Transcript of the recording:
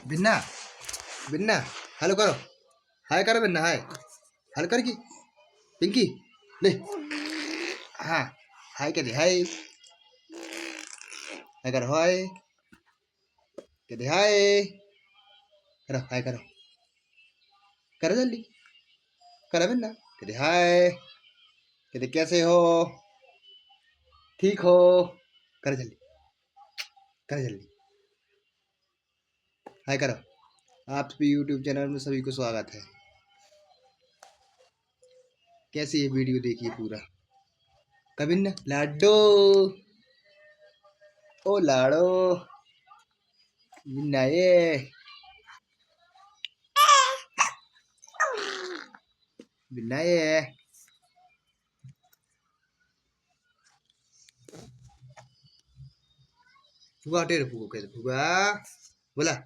बिन्ना बिन्ना hello करो। हाय करो बिन्ना हाय। Hello कर की पिंकी ले। हाँ हाय कह दे हाय। हाय करो हाय। कह दे हाय। करो हाय करो। करो जल्दी। करो बिन्ना। कह दे हाय। कह दे कैसे हो। ठीक हो। करो जल्दी। करो जल्दी। हाय करो। आप भी यूट्यूब चैनल में सभी को स्वागत है। कैसी ये वीडियो देखिए पूरा। कभी न लाडो ओ लाडो बिन्नाए बिन्नाए फुगा टेर फुगो कैसे फुगा बोला।